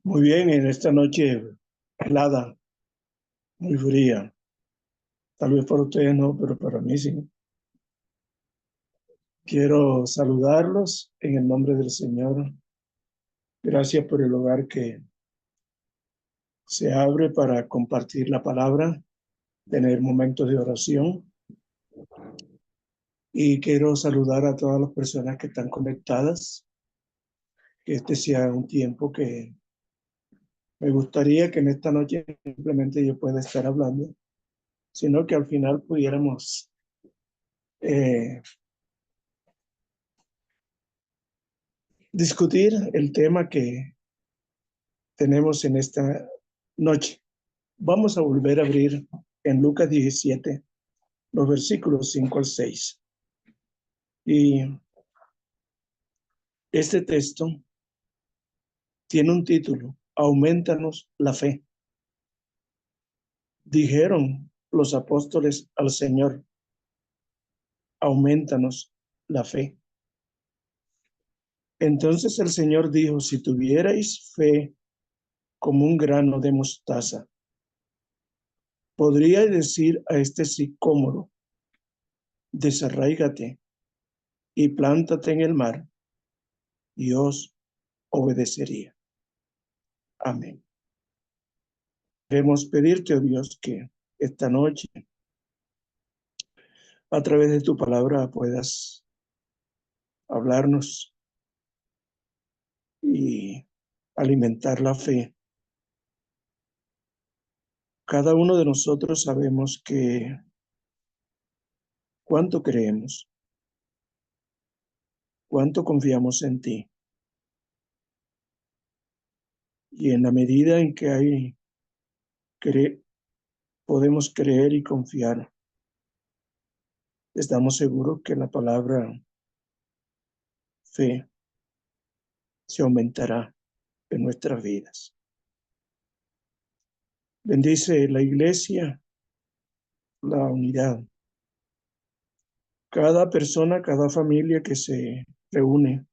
Muy bien, en esta noche helada, muy fría. Tal vez para ustedes no, pero para mí sí. Quiero saludarlos en el nombre del Señor. Gracias por el hogar que se abre para compartir la palabra, tener momentos de oración. Y quiero saludar a todas las personas que están conectadas. Que este sea un tiempo que me gustaría que en esta noche simplemente yo pueda estar hablando, sino que al final pudiéramos discutir el tema que tenemos en esta noche. Vamos a volver a abrir en Lucas 17, los versículos 5 al 6. Y este texto tiene un título: Aumentanos la fe. Dijeron los apóstoles al Señor: aumentanos la fe. Entonces el Señor dijo: si tuvierais fe como un grano de mostaza, podríais decir a este sicómoro: desarráigate y plántate en el mar, y os obedecería. Amén. Queremos pedirte, oh Dios, que esta noche, a través de tu palabra, puedas hablarnos y alimentar la fe. Cada uno de nosotros sabemos que cuánto creemos, cuánto confiamos en ti. Y en la medida en que podemos creer y confiar, estamos seguros que la palabra fe se aumentará en nuestras vidas. Bendice la iglesia, la unidad. Cada persona, cada familia que se reúne,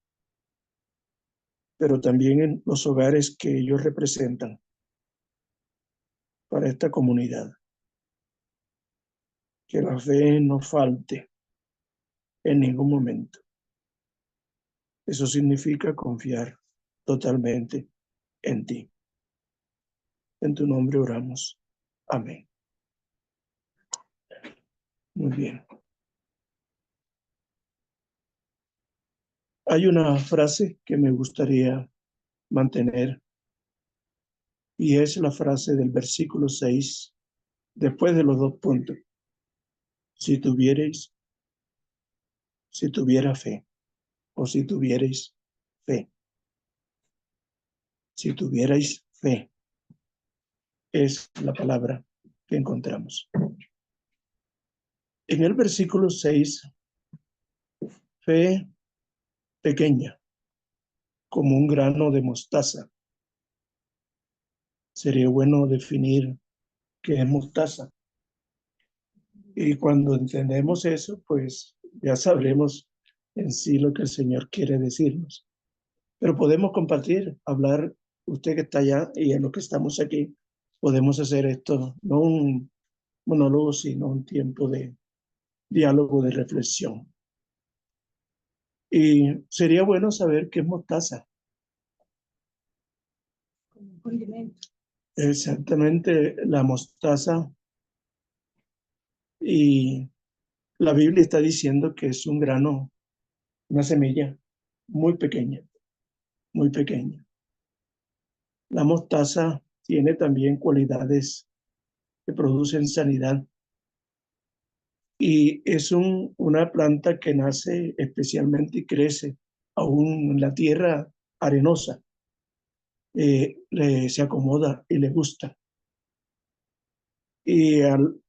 pero también en los hogares que ellos representan para esta comunidad. Que la fe no falte en ningún momento. Eso significa confiar totalmente en ti. En tu nombre oramos. Amén. Muy bien. Hay una frase que me gustaría mantener, y es la frase del versículo 6, después de los 2 puntos. Si tuviera fe, o si tuvierais fe. Si tuvierais fe, es la palabra que encontramos. En el versículo 6, fe pequeña, como un grano de mostaza. Sería bueno definir qué es mostaza. Y cuando entendemos eso, pues ya sabremos en sí lo que el Señor quiere decirnos. Pero podemos compartir, hablar, usted que está allá y en lo que estamos aquí, podemos hacer esto, no un monólogo, sino un tiempo de diálogo, de reflexión. Y sería bueno saber qué es mostaza. Un condimento. Exactamente, la mostaza, y la Biblia está diciendo que es un grano, una semilla muy pequeña, muy pequeña. La mostaza tiene también cualidades que producen sanidad, y es una planta que nace especialmente y crece aún en la tierra arenosa. Se acomoda y le gusta. Y al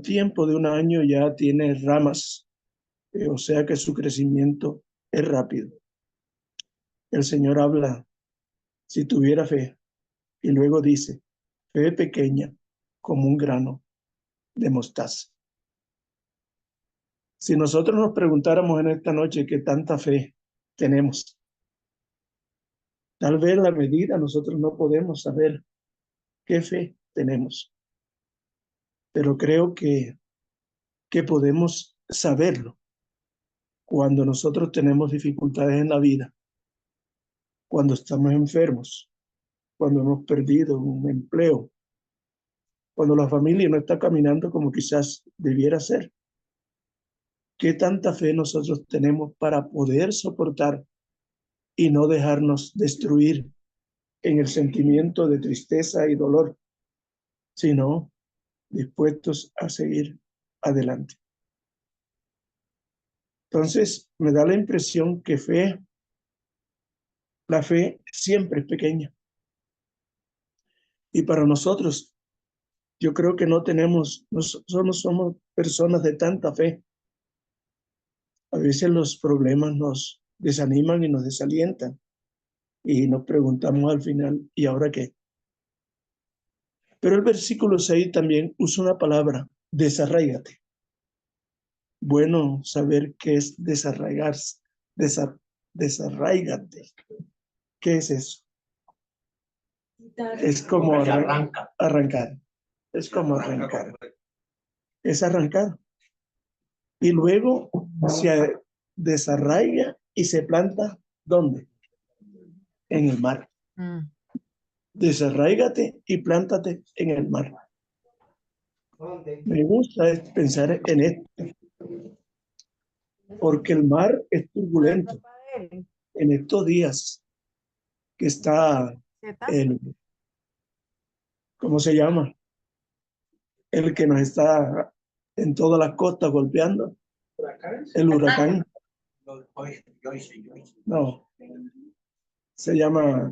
tiempo de un año ya tiene ramas, o sea que su crecimiento es rápido. El Señor habla: si tuviera fe, y luego dice: fe pequeña como un grano de mostaza. Si nosotros nos preguntáramos en esta noche qué tanta fe tenemos, tal vez la medida nosotros no podemos saber qué fe tenemos, pero creo que podemos saberlo cuando nosotros tenemos dificultades en la vida, cuando estamos enfermos, cuando hemos perdido un empleo, cuando la familia no está caminando como quizás debiera ser. ¿Qué tanta fe nosotros tenemos para poder soportar y no dejarnos destruir en el sentimiento de tristeza y dolor, sino dispuestos a seguir adelante? Entonces, me da la impresión que la fe siempre es pequeña. Y para nosotros, yo creo que no somos personas de tanta fe. A veces los problemas nos desaniman y nos desalientan. Y nos preguntamos al final, ¿y ahora qué? Pero el versículo 6 también usa una palabra, desarraígate. Bueno saber qué es desarraigarse, desarraígate. ¿Qué es eso? Es como arrancar. Es como arrancar. Es arrancar. Y luego se desarraiga y se planta, ¿dónde? En el mar. Desarraígate y plántate en el mar. Me gusta pensar en esto, porque el mar es turbulento. En estos días que está el, ¿cómo se llama? El que nos está en todas las costas golpeando, el huracán. No, se llama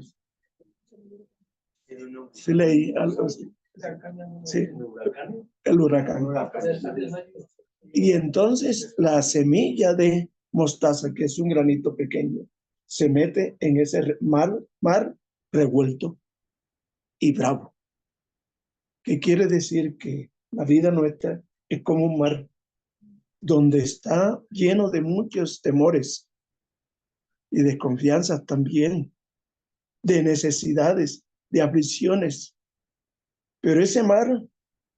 Siley, algo así. Sí, el huracán. Y entonces la semilla de mostaza, que es un granito pequeño, se mete en ese mar revuelto y bravo. ¿Qué quiere decir? Que la vida nuestra es como un mar donde está lleno de muchos temores y desconfianzas también, de necesidades, de aflicciones. Pero ese mar,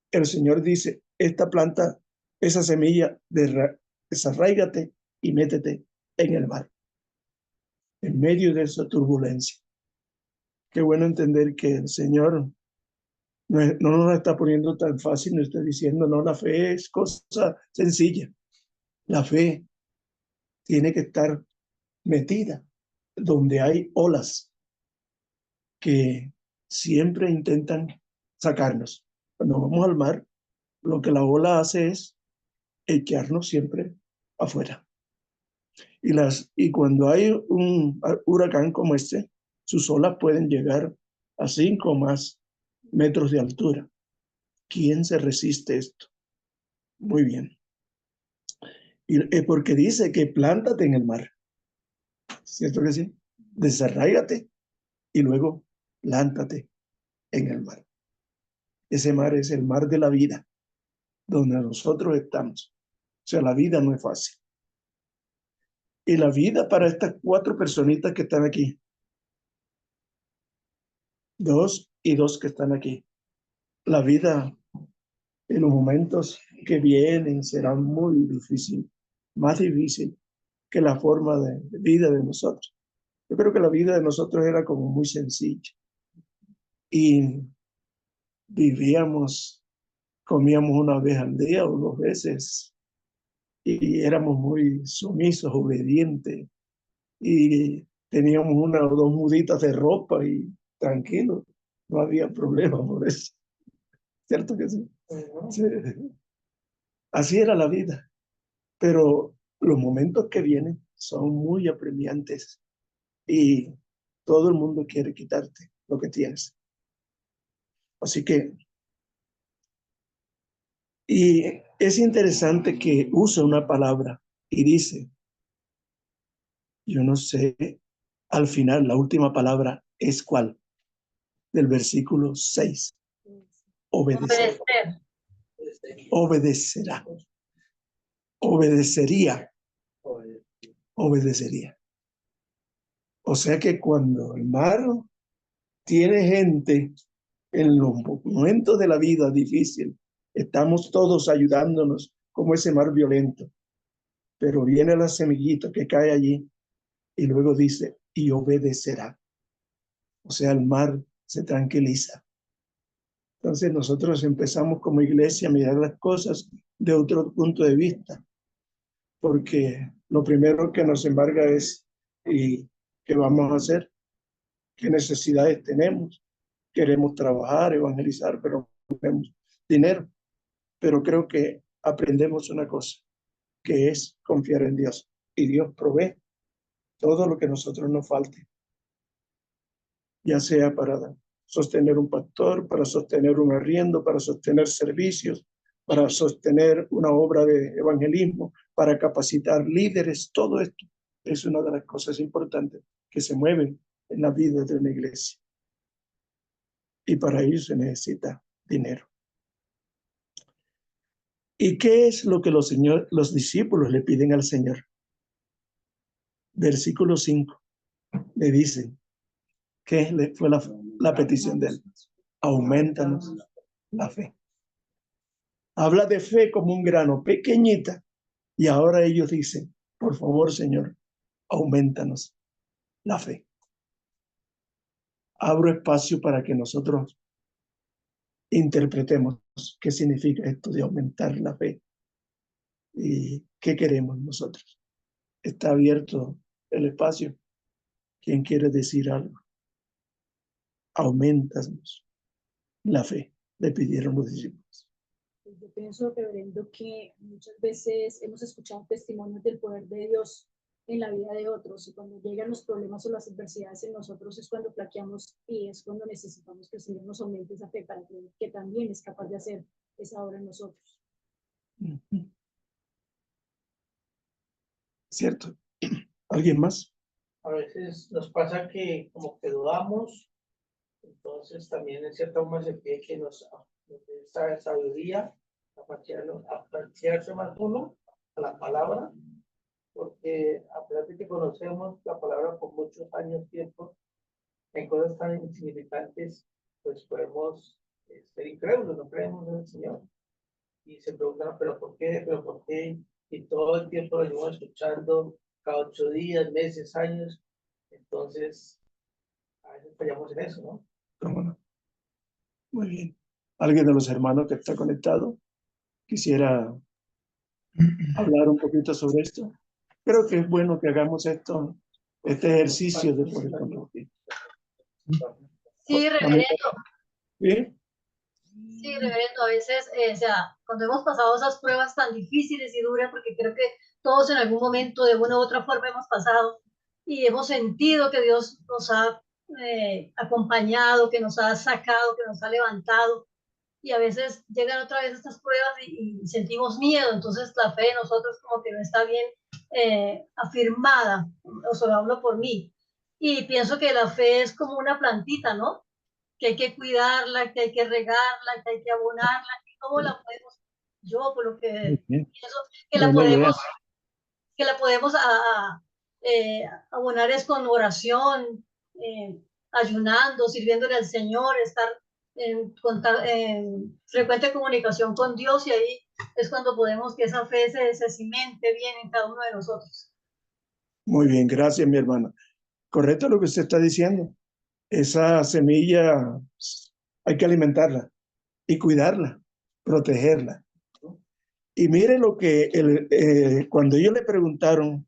el Señor dice, esta planta, esa semilla, desarráigate y métete en el mar, en medio de esa turbulencia. Qué bueno entender que el Señor no nos está poniendo tan fácil, nos está diciendo, no, la fe es cosa sencilla. La fe tiene que estar metida donde hay olas que siempre intentan sacarnos. Cuando vamos al mar, lo que la ola hace es echarnos siempre afuera. Y cuando hay un huracán como este, sus olas pueden llegar a 5 o más metros de altura. ¿Quién se resiste esto? Muy bien. Y porque dice que plántate en el mar. ¿Cierto que sí? Desarráigate y luego plántate en el mar. Ese mar es el mar de la vida, donde nosotros estamos. O sea, la vida no es fácil. Y la vida para estas 4 personitas que están aquí, 2 y 2 que están aquí, la vida en los momentos que vienen será muy difícil, más difícil que la forma de vida de nosotros. Yo creo que la vida de nosotros era como muy sencilla y vivíamos, comíamos una vez al día o 2 veces y éramos muy sumisos, obedientes y teníamos 1 o 2 muditas de ropa y tranquilo, no había problema por eso. ¿Cierto que sí? Sí. Así era la vida, pero los momentos que vienen son muy apremiantes y todo el mundo quiere quitarte lo que tienes. Así que, y es interesante que usa una palabra y dice, yo no sé, al final la última palabra es ¿cuál? Del versículo 6. Obedecer. Obedecerá. obedecería. Obedecería. O sea que cuando el mar tiene gente en los momentos de la vida difícil, estamos todos ayudándonos como ese mar violento, pero viene la semillita que cae allí y luego dice, y obedecerá. O sea, el mar se tranquiliza. Entonces nosotros empezamos como iglesia a mirar las cosas de otro punto de vista, porque lo primero que nos embarga es, ¿y qué vamos a hacer? ¿Qué necesidades tenemos? Queremos trabajar, evangelizar, pero no tenemos dinero. Pero creo que aprendemos una cosa, que es confiar en Dios. Y Dios provee todo lo que a nosotros nos falte, ya sea para sostener un pastor, para sostener un arriendo, para sostener servicios, para sostener una obra de evangelismo, para capacitar líderes. Todo esto es una de las cosas importantes que se mueven en la vida de una iglesia. Y para ello se necesita dinero. ¿Y qué es lo que los discípulos le piden al Señor? Versículo 5, le dicen, ¿qué fue la petición de él? Aumentanos la fe. Habla de fe como un grano pequeñita y ahora ellos dicen, por favor, Señor, aumentanos la fe. Abro espacio para que nosotros interpretemos qué significa esto de aumentar la fe y qué queremos nosotros. Está abierto el espacio. ¿Quién quiere decir algo? Aumentanos la fe, le pidieron los discípulos. Yo pienso, reverendo, que muchas veces hemos escuchado testimonios del poder de Dios en la vida de otros, y cuando llegan los problemas o las adversidades en nosotros es cuando flaqueamos y es cuando necesitamos que el Señor nos aumente esa fe para que también es capaz de hacer esa obra en nosotros. ¿Cierto? ¿Alguien más? A veces nos pasa que como que dudamos, entonces también en cierta forma se pide que nos dé sabiduría, apartarse más uno a la palabra, porque a pesar de que conocemos la palabra por muchos años, tiempo, en cosas tan insignificantes, pues podemos ser incrédulos, no creemos en el Señor. Y se preguntan, ¿pero por qué? ¿Pero por qué? Y todo el tiempo lo llevamos escuchando, cada 8 días, meses, años. Entonces, a veces fallamos en eso, ¿no? ¿Cómo no? Muy bien. ¿Alguien de los hermanos que está conectado quisiera hablar un poquito sobre esto? Creo que es bueno que hagamos este ejercicio de poder compartir. Sí, reverendo. ¿Sí? Sí, reverendo, a veces, o sea, cuando hemos pasado esas pruebas tan difíciles y duras, porque creo que todos en algún momento de una u otra forma hemos pasado y hemos sentido que Dios nos ha acompañado, que nos ha sacado, que nos ha levantado, y a veces llegan otra vez estas pruebas y sentimos miedo, entonces la fe de nosotros como que no está bien afirmada, o solo hablo por mí, y pienso que la fe es como una plantita, ¿no? Que hay que cuidarla, que hay que regarla, que hay que abonarla. ¿Y cómo la podemos? Yo, por lo que pienso, que la podemos abonar es con oración, ayunando, sirviéndole al Señor, estar en frecuente comunicación con Dios, y ahí es cuando podemos que esa fe se cimente bien en cada uno de nosotros. Muy bien, gracias, mi hermana. Correcto lo que usted está diciendo. Esa semilla hay que alimentarla y cuidarla, protegerla. Y mire lo que cuando ellos le preguntaron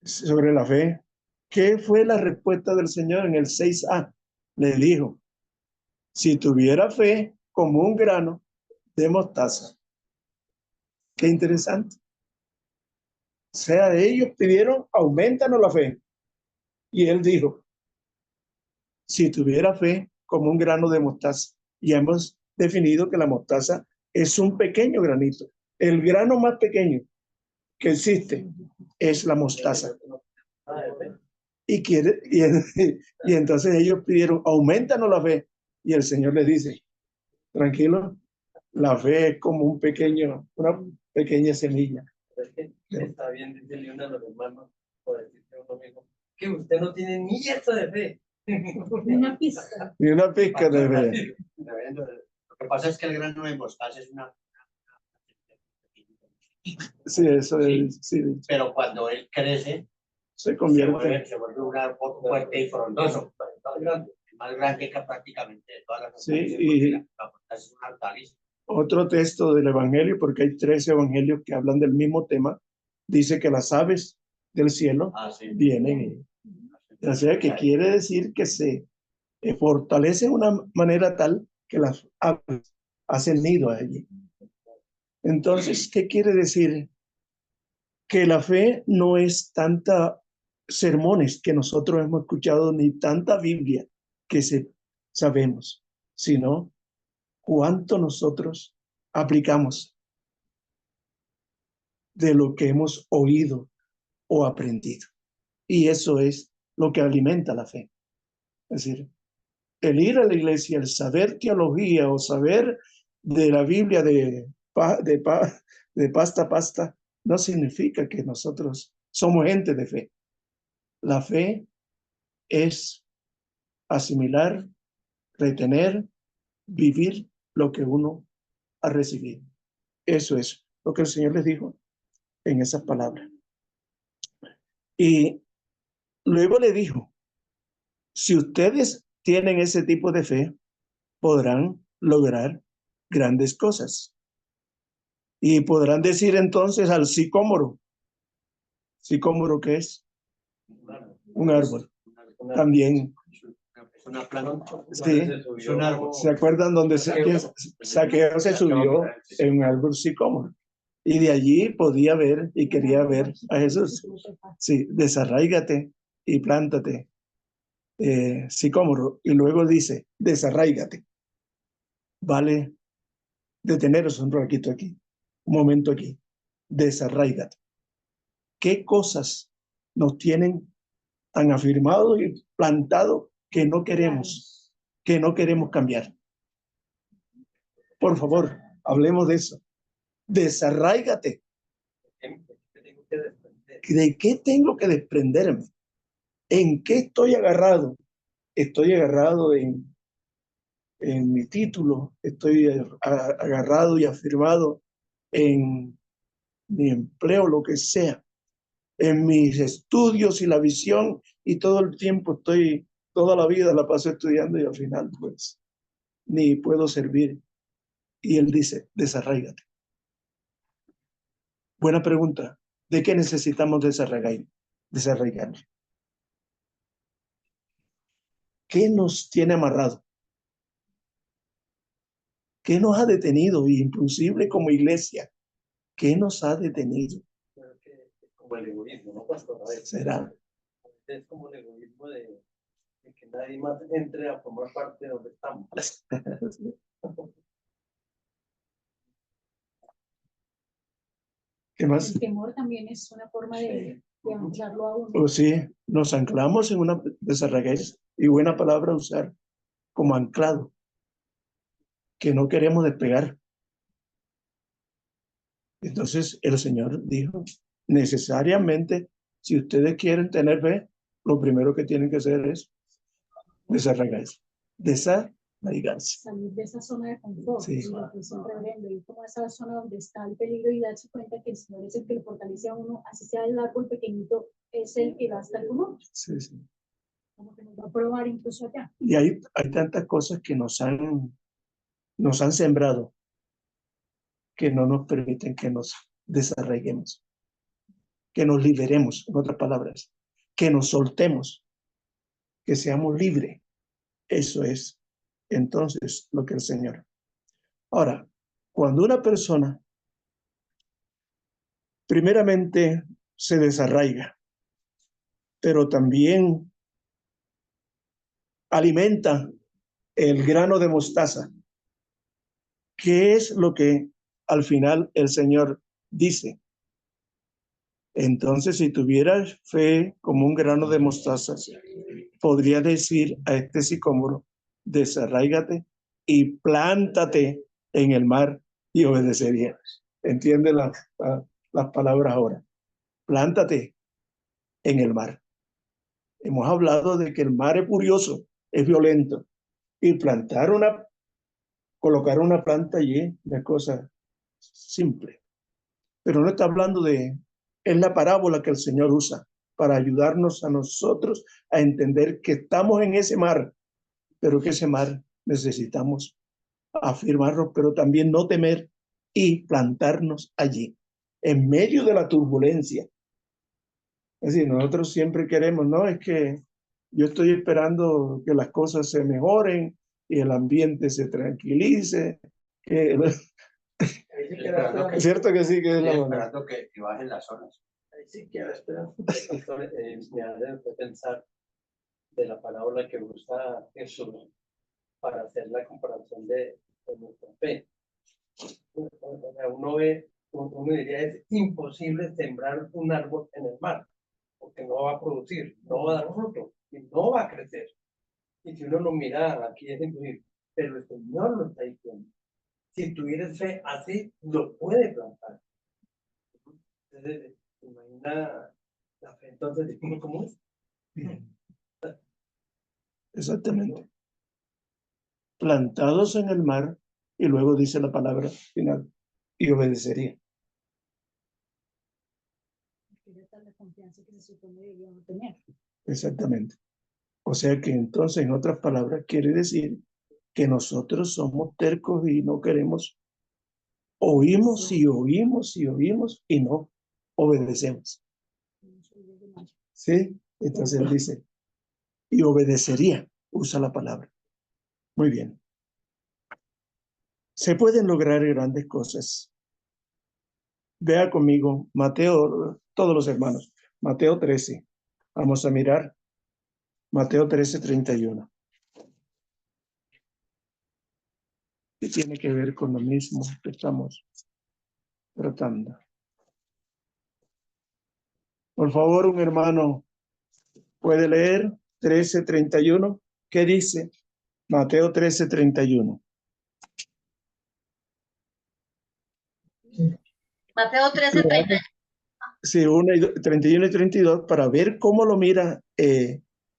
sobre la fe, ¿qué fue la respuesta del Señor en el 6a? Le dijo, si tuviera fe como un grano de mostaza. Qué interesante. O sea, ellos pidieron, aumentanos la fe. Y él dijo, si tuviera fe como un grano de mostaza. Y hemos definido que la mostaza es un pequeño granito. El grano más pequeño que existe es la mostaza. Y entonces ellos pidieron, aumentanos la fe. Y el Señor les dice, tranquilo, la fe es como una pequeña semilla. Es que está bien decirle uno a los hermanos, o decirle a uno mismo, que usted no tiene ni eso de fe. Una pista. Y una pizca de fe. Lo que pasa es que el grano de mostaza es una... Sí, eso es, sí, Pero cuando él crece, se convierte. se vuelve un árbol fuerte y frondoso. Más grande que prácticamente todas las... Sí, y la mostaza es una hortaliza. otro texto del Evangelio, porque hay 3 evangelios que hablan del mismo tema, dice que las aves del cielo Sí. vienen. O sea, que quiere decir que se fortalece de una manera tal que las aves hacen nido allí. Entonces, ¿qué quiere decir? Que la fe no es tanta sermones que nosotros hemos escuchado, ni tanta Biblia que sabemos, sino cuánto nosotros aplicamos de lo que hemos oído o aprendido. Y eso es lo que alimenta la fe. Es decir, el ir a la iglesia, el saber teología o saber de la Biblia de pasta a pasta, no significa que nosotros somos gente de fe. La fe es asimilar, retener, vivir lo que uno ha recibido. Eso es lo que el Señor les dijo en esas palabras. Y luego le dijo, si ustedes tienen ese tipo de fe, podrán lograr grandes cosas. Y podrán decir entonces al sicómoro. ¿Sicómoro qué es? Un árbol. También. Es una planta. Sí. Es un árbol. ¿Se acuerdan donde Saqueo se subió en un árbol sicómoro? Y de allí podía ver y quería ver a Jesús. Sí, desarráigate y plántate, sicómoro. Y luego dice, desarráigate. Vale deteneros un ratito aquí, un momento aquí. Desarráigate. ¿Qué cosas nos tienen tan afirmado y plantado que no queremos cambiar? Por favor, hablemos de eso. Desarráigate. ¿De qué tengo que desprenderme? ¿En qué estoy agarrado? Estoy agarrado en mi título, estoy agarrado y afirmado en mi empleo, lo que sea, en mis estudios y la visión, y todo el tiempo toda la vida la paso estudiando y al final pues ni puedo servir. Y él dice, desarráigate. Buena pregunta. ¿De qué necesitamos desarraigarnos? ¿Qué nos tiene amarrado? ¿Qué nos ha detenido? Inclusive como iglesia, ¿qué nos ha detenido? Es como el egoísmo, ¿no, pastor? ¿Será? Es como el egoísmo de que nadie más entre a formar parte de donde estamos. ¿Qué más? El temor también es una forma de anclarlo a uno. O sí, nos anclamos en una desarraigáis, y buena palabra usar como anclado, que no queremos despegar. Entonces el Señor dijo, necesariamente, si ustedes quieren tener fe, lo primero que tienen que hacer es desarraigarse. Desarraigarse. Salir de esa zona de confort, Sí. y lo que es un reverendo, ir como a esa zona donde está el peligro y darse cuenta que el Señor es el que le fortalece a uno, así sea el árbol pequeñito, es el que va a estar con uno. Sí, sí. Como que nos va a probar incluso allá. Y hay tantas cosas que nos han sembrado que no nos permiten que nos desarraiguemos, que nos liberemos, en otras palabras, que nos soltemos, que seamos libres. Eso es entonces lo que el Señor. Ahora, cuando una persona primeramente se desarraiga, pero también alimenta el grano de mostaza, ¿qué es lo que al final el Señor dice? Entonces, si tuvieras fe como un grano de mostaza, podría decir a este sicómoro, desarráigate y plántate en el mar y obedecería. entiende las palabras ahora. Plántate en el mar. Hemos hablado de que el mar es furioso, es violento. Y colocar una planta allí es cosa simple. Pero no está hablando es la parábola que el Señor usa para ayudarnos a nosotros a entender que estamos en ese mar, pero que ese mar necesitamos afirmarlo, pero también no temer y plantarnos allí, en medio de la turbulencia. Es decir, nosotros siempre queremos, no, es que yo estoy esperando que las cosas se mejoren y el ambiente se tranquilice. Es cierto que sí, que es la manera. Esperando que bajen las olas. Ahí sí que esperando. Me hace pensar de la parábola que usa Jesús para hacer la comparación de nuestra fe. Uno diría, es imposible sembrar un árbol en el mar, porque no va a producir, no va a dar fruto, y no va a crecer. Y si uno lo mira, aquí es imposible, pero el Señor lo está diciendo. Si tuvieras fe así, lo puede plantar. Entonces, imagina la fe entonces de uno como es. Exactamente. Plantados en el mar, y luego dice la palabra final, y obedecería. La confianza que se supone deberíamos tener. Exactamente. O sea que entonces, en otras palabras, quiere decir que nosotros somos tercos y no queremos, oímos y oímos y oímos y no obedecemos. ¿Sí? Entonces él dice, y obedecería, usa la palabra. Muy bien. Se pueden lograr grandes cosas. Vea conmigo, Mateo, todos los hermanos, Mateo 13. Vamos a mirar Mateo 13:31. Que tiene que ver con lo mismo que estamos tratando. Por favor, un hermano puede leer 13:31. ¿Qué dice? Mateo 13:31. Mateo 13:30. Sí, 31 y 32 para ver cómo lo mira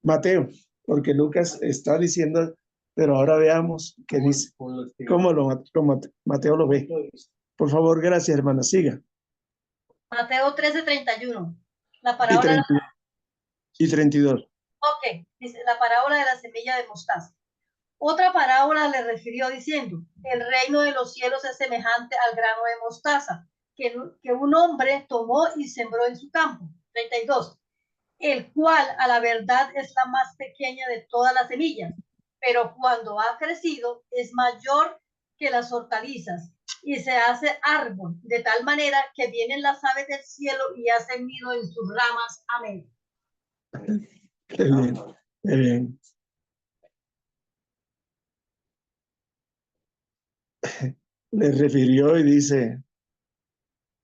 Mateo, porque Lucas está diciendo, pero ahora veamos qué dice, cómo Mateo lo ve. Por favor, gracias, hermana, siga. Mateo 13:31. La parábola y 32. Ok, dice la parábola de la semilla de mostaza. Otra parábola le refirió diciendo, el reino de los cielos es semejante al grano de mostaza, que un hombre tomó y sembró en su campo. 32. El cual a la verdad es la más pequeña de todas las semillas, pero cuando ha crecido es mayor que las hortalizas y se hace árbol, de tal manera que vienen las aves del cielo y hacen nido en sus ramas. Amén. Qué bien, qué bien. Le refirió y dice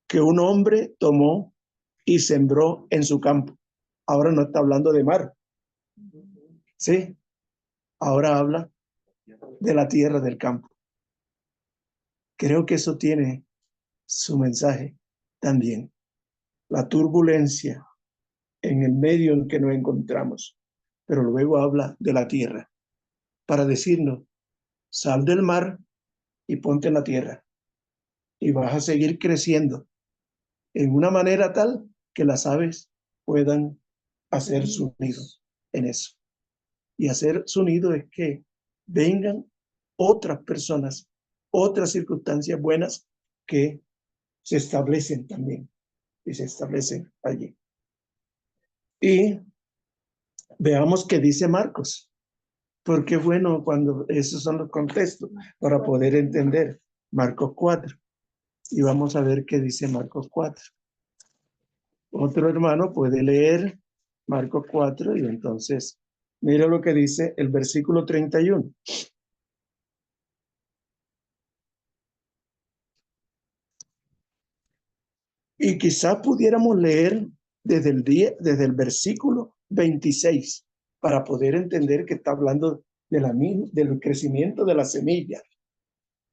que un hombre tomó y sembró en su campo. Ahora no está hablando de mar. Sí, ahora habla de la tierra del campo. Creo que eso tiene su mensaje también. La turbulencia en el medio en que nos encontramos, pero luego habla de la tierra para decirnos, sal del mar y ponte en la tierra y vas a seguir creciendo en una manera tal que las aves puedan hacer su nido en eso. Y hacer su nido es que vengan otras personas, otras circunstancias buenas que se establecen también y se establecen allí. Y veamos qué dice Marcos, porque bueno, cuando esos son los contextos para poder entender Marcos 4. Y vamos a ver qué dice Marcos 4. Otro hermano puede leer Marcos 4 y entonces mira lo que dice el versículo 31. Y quizás pudiéramos leer desde el versículo 26 para poder entender que está hablando del crecimiento de la semilla.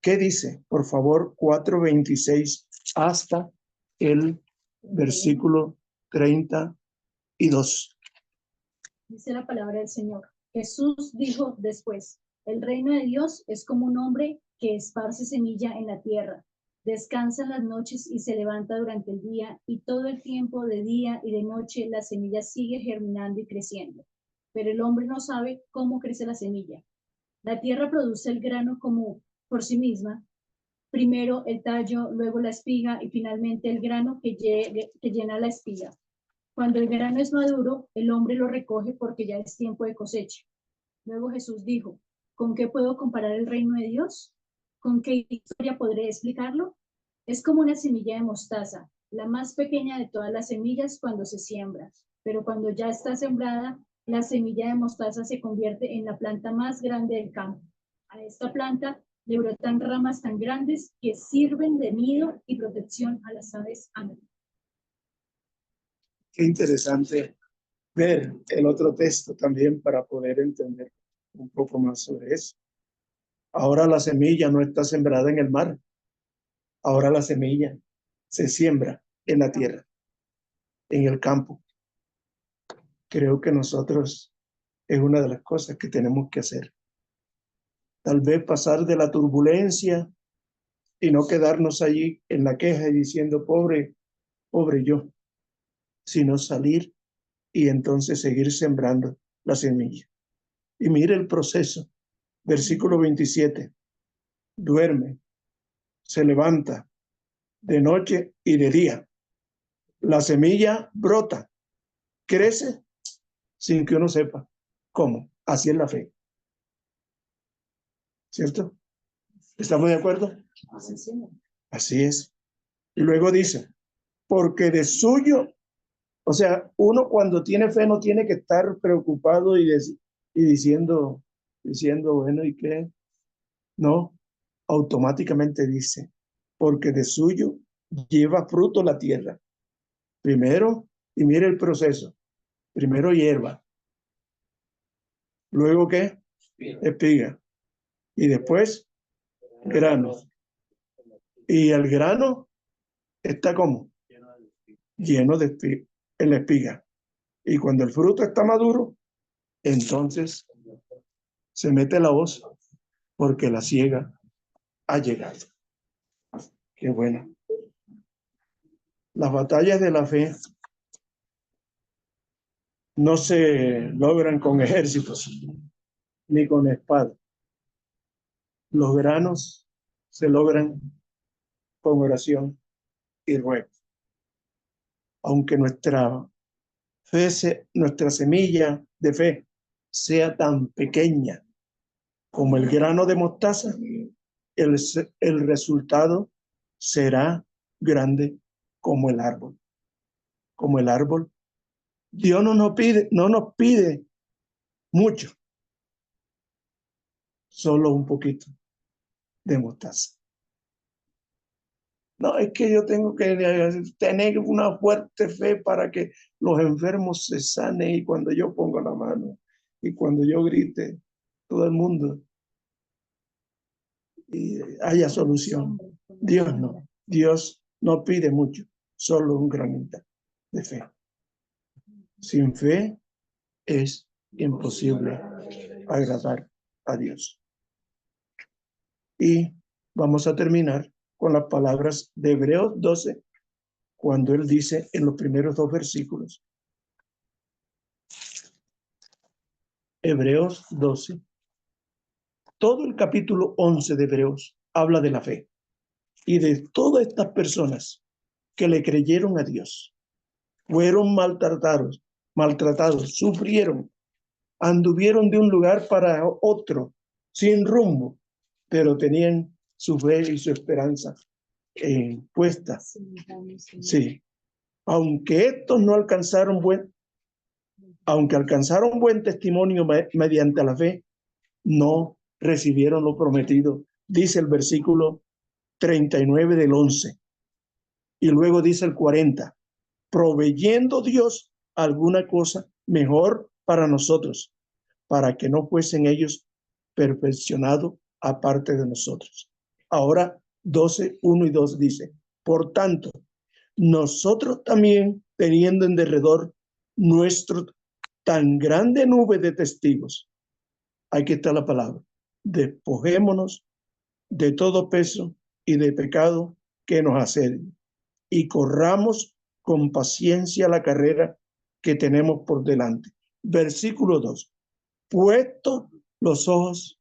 ¿Qué dice? Por favor, 4:26 hasta el versículo 32. Dice la palabra del Señor. Jesús dijo después, el reino de Dios es como un hombre que esparce semilla en la tierra, descansa en las noches y se levanta durante el día, y todo el tiempo de día y de noche la semilla sigue germinando y creciendo. Pero el hombre no sabe cómo crece la semilla. La tierra produce el grano como por sí misma, primero el tallo, luego la espiga y finalmente el grano que llena la espiga. Cuando el grano es maduro, el hombre lo recoge porque ya es tiempo de cosecha. Luego Jesús dijo, ¿con qué puedo comparar el reino de Dios? ¿Con qué historia podré explicarlo? Es como una semilla de mostaza, la más pequeña de todas las semillas cuando se siembra. Pero cuando ya está sembrada, la semilla de mostaza se convierte en la planta más grande del campo. A esta planta le brotan ramas tan grandes que sirven de nido y protección a las aves. Amén. Qué interesante ver el otro texto también para poder entender un poco más sobre eso. Ahora la semilla no está sembrada en el mar. Ahora la semilla se siembra en la tierra, en el campo. Creo que nosotros es una de las cosas que tenemos que hacer. Tal vez pasar de la turbulencia y no quedarnos allí en la queja y diciendo, pobre yo, sino salir y entonces seguir sembrando la semilla. Y mire el proceso. Versículo 27. Duerme, se levanta de noche y de día. La semilla brota, crece sin que uno sepa cómo. Así es la fe. ¿Cierto? ¿Estamos de acuerdo? Así es. Y luego dice, porque de suyo, o sea, uno cuando tiene fe no tiene que estar preocupado y diciendo, bueno, ¿y qué? No, automáticamente dice, porque de suyo lleva fruto la tierra. Primero, y mire el proceso, primero hierba, luego ¿qué? Espiga, y después granos. Y el grano está como lleno de espiga, en la espiga. Y cuando el fruto está maduro, entonces se mete la hoz porque la siega ha llegado. Qué bueno. Las batallas de la fe no se logran con ejércitos ni con espada. Los granos se logran con oración y ruego. Aunque nuestra semilla de fe sea tan pequeña como el grano de mostaza, el resultado será grande como el árbol. Como el árbol. Dios no nos pide mucho, solo un poquito de mostaza. No, es que yo tengo que tener una fuerte fe para que los enfermos se sanen y cuando yo pongo la mano y cuando yo grite, todo el mundo y haya solución. Dios no. Dios no pide mucho, solo un granito de fe. Sin fe es imposible agradar a Dios. Y vamos a terminar con las palabras de Hebreos 12, cuando él dice en los primeros dos versículos. Hebreos 12. Todo el capítulo 11 de Hebreos habla de la fe y de todas estas personas que le creyeron a Dios. Fueron maltratados, sufrieron, anduvieron de un lugar para otro, sin rumbo, pero tenían su fe y su esperanza puesta. Sí. Aunque estos no alcanzaron aunque alcanzaron buen testimonio mediante la fe, no recibieron lo prometido, dice el versículo 39 del 11. Y luego dice el 40, proveyendo Dios alguna cosa mejor para nosotros, para que no fuesen ellos perfeccionados aparte de nosotros. Ahora 12, 1 y 2 dice, Por tanto, nosotros también, teniendo en derredor nuestro tan grande nube de testigos, aquí está la palabra, despojémonos de todo peso y de pecado que nos asedia y corramos con paciencia la carrera que tenemos por delante. Versículo 2. Puesto los ojos,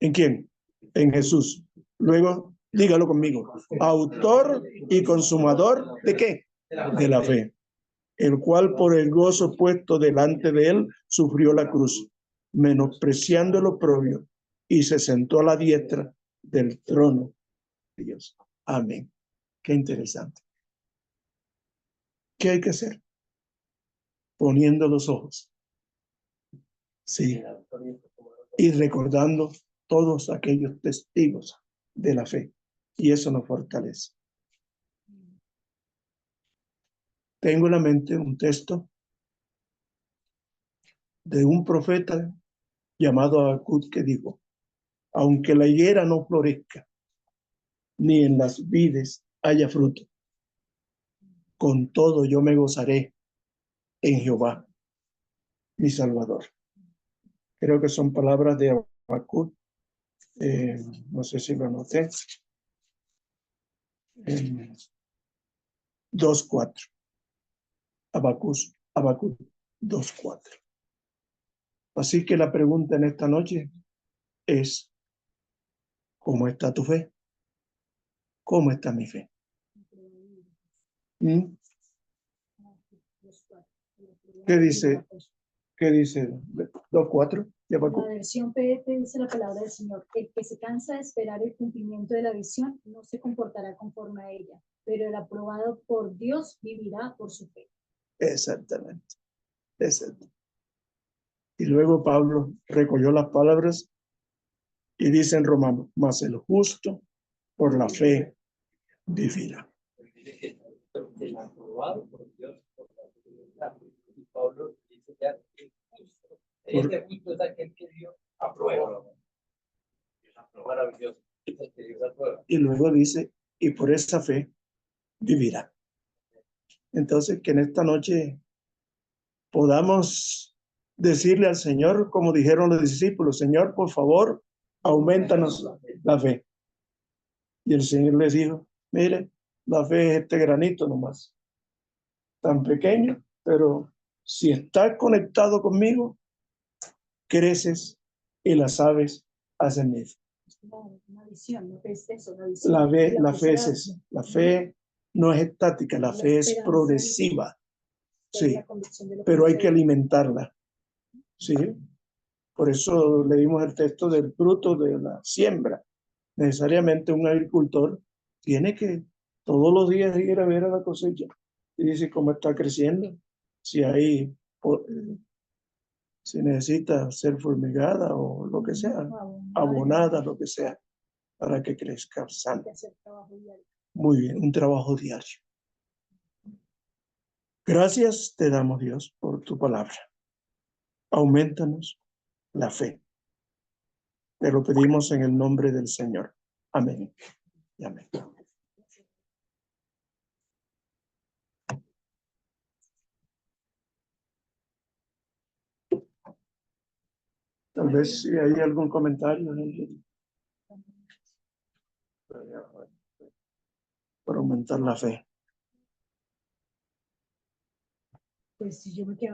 ¿en quién? En Jesús. Luego, dígalo conmigo. Autor y consumador ¿de qué? De la fe. El cual por el gozo puesto delante de él sufrió la cruz, menospreciando el oprobio, y se sentó a la diestra del trono de Dios. Amén. Qué interesante. ¿Qué hay que hacer? Poniendo los ojos. Sí. Y recordando todos aquellos testigos de la fe. Y eso nos fortalece. Tengo en la mente un texto de un profeta llamado Habacuc que dijo, aunque la higuera no florezca, ni en las vides haya fruto, con todo yo me gozaré en Jehová, mi Salvador. Creo que son palabras de Habacuc, no sé si lo anoté, 2:4. Habacuc 2:4. Así que la pregunta en esta noche es, ¿cómo está tu fe? ¿Cómo está mi fe? ¿Mm? ¿Qué dice? ¿Qué dice? 2:4. La versión PDT dice la palabra del Señor: el que se cansa de esperar el cumplimiento de la visión no se comportará conforme a ella, pero el aprobado por Dios vivirá por su fe. Exactamente. Exacto. Y luego Pablo recogió las palabras y dice en Romanos, mas el justo por la fe vivirá. El aprobado por Dios por la voluntad. Y Pablo dice ya que justo. Este justo es aquel que Dios aprueba. Maravilloso. Y luego dice, y por esa fe vivirá. Entonces, que en esta noche podamos decirle al Señor, como dijeron los discípulos, Señor, por favor, aumentanos la fe. Y el Señor les dijo, mire, la fe es este granito nomás, tan pequeño, pero si estás conectado conmigo, creces y las aves hacen nido. Una visión, no es eso, una visión. La fe es eso. La fe no es estática, la fe es progresiva. Sí, pero hay que alimentarla. Sí, por eso leímos el texto del fruto de la siembra. Necesariamente un agricultor tiene que todos los días ir a ver a la cosecha y dice cómo está creciendo, si hay, si necesita ser fumigada o lo que sea, abonada, lo que sea, para que crezca sano. Muy bien, un trabajo diario. Gracias te damos, Dios, por tu palabra. Aumentanos la fe. Te lo pedimos en el nombre del Señor. Amén. Y amén. Tal vez si hay algún comentario para aumentar la fe. Pues si yo me quedo